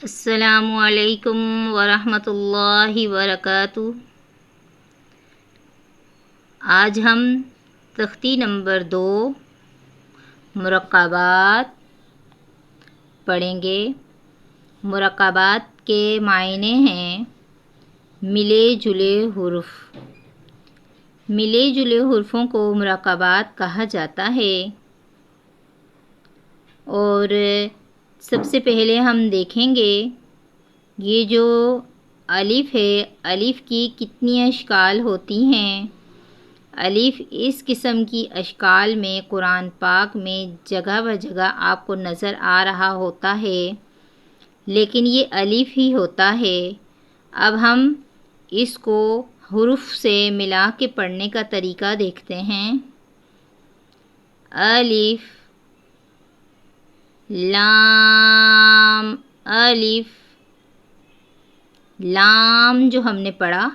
السلام علیکم ورحمۃ اللہ وبرکاتہ۔ آج ہم تختی نمبر 2 مرکبات پڑھیں گے۔ مرکبات کے معنی ہیں ملے جلے حروف۔ ملے جلے حروفوں کو مرکبات کہا جاتا ہے، اور سب سے پہلے ہم دیکھیں گے یہ جو الف ہے، الف کی کتنی اشکال ہوتی ہیں۔ الف اس قسم کی اشکال میں قرآن پاک میں جگہ بہ جگہ آپ کو نظر آ رہا ہوتا ہے، لیکن یہ الف ہی ہوتا ہے۔ اب ہم اس کو حروف سے ملا کے پڑھنے کا طریقہ دیکھتے ہیں۔ الف، لام، الف لام جو ہم نے پڑھا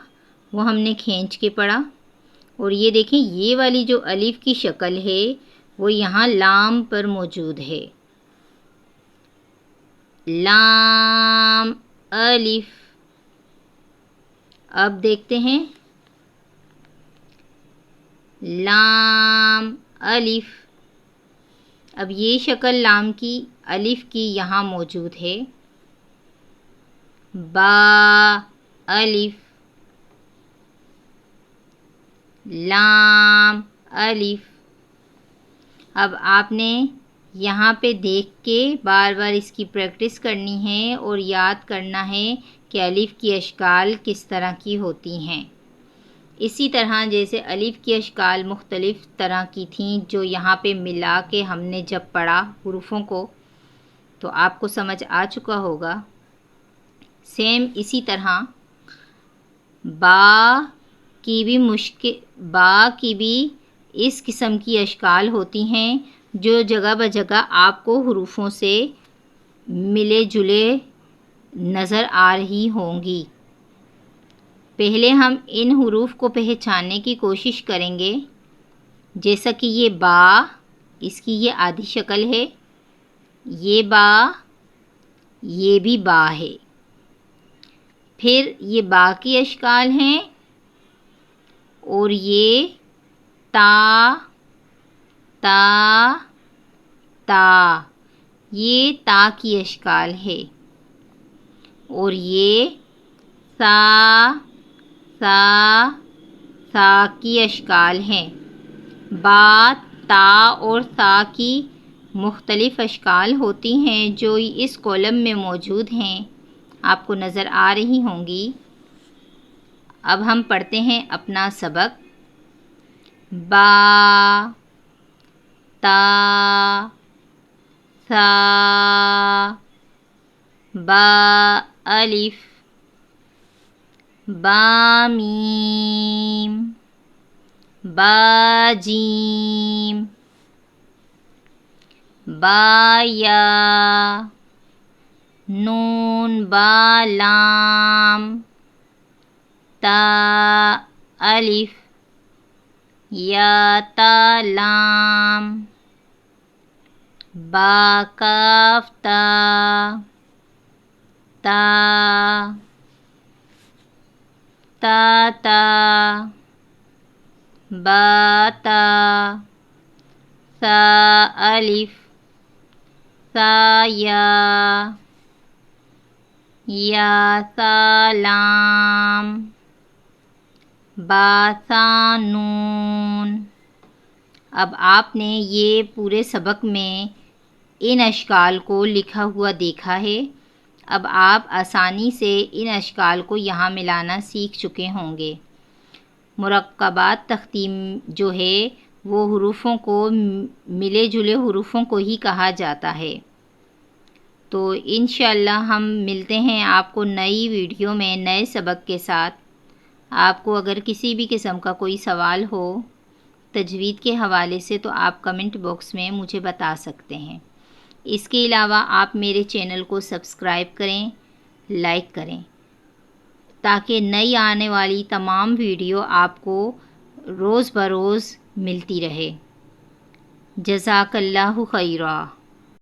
وہ ہم نے کھینچ کے پڑھا، اور یہ دیکھیں یہ والی جو الف کی شکل ہے وہ یہاں لام پر موجود ہے۔ لام، الف۔ اب دیکھتے ہیں لام، الف۔ اب یہ شکل لام کی الف کی یہاں موجود ہے۔ با، الف، لام، الف۔ اب آپ نے یہاں پہ دیکھ کے بار بار اس کی پریکٹس کرنی ہے اور یاد کرنا ہے کہ الف کی اشکال کس طرح کی ہوتی ہیں۔ اسی طرح جیسے الف کی اشکال مختلف طرح کی تھیں جو یہاں پہ ملا کے ہم نے جب پڑھا حروفوں کو تو آپ کو سمجھ آ چکا ہوگا۔ سیم اسی طرح با کی بھی اس قسم کی اشکال ہوتی ہیں جو جگہ بہ جگہ آپ کو حروفوں سے ملے جلے نظر آ رہی ہوں گی۔ پہلے ہم ان حروف کو پہچاننے کی کوشش کریں گے، جیسا کہ یہ با، اس کی یہ آدھی شکل ہے، یہ با، یہ بھی با ہے۔ پھر یہ با کی اشکال ہیں، اور یہ تا، تا، تا، یہ تا کی اشکال ہے، اور یہ سا، سا، سا کی اشکال ہیں۔ با، تا اور سا کی مختلف اشکال ہوتی ہیں جو اس کالم میں موجود ہیں، آپ کو نظر آ رہی ہوں گی۔ اب ہم پڑھتے ہیں اپنا سبق۔ با، تا، سا، با الف، با میم، با جیم، با یا، نون با لام، تا الف، یا تا لام، با کاف تا، تا، تا تا، با تا، سا الف، سا یا، یا سا لام، با سا نون۔ اب آپ نے یہ پورے سبق میں ان اشکال کو لکھا ہوا دیکھا ہے۔ اب آپ آسانی سے ان اشکال کو یہاں ملانا سیکھ چکے ہوں گے۔ مرکبات تختی جو ہے وہ حروفوں کو ملے جلے حروفوں کو ہی کہا جاتا ہے۔ تو انشاءاللہ ہم ملتے ہیں آپ کو نئی ویڈیو میں نئے سبق کے ساتھ۔ آپ کو اگر کسی بھی قسم کا کوئی سوال ہو تجوید کے حوالے سے تو آپ کمنٹ باکس میں مجھے بتا سکتے ہیں۔ اس کے علاوہ آپ میرے چینل کو سبسکرائب کریں، لائک کریں، تاکہ نئی آنے والی تمام ویڈیو آپ کو روز بروز ملتی رہے۔ جزاک اللہ خیرا۔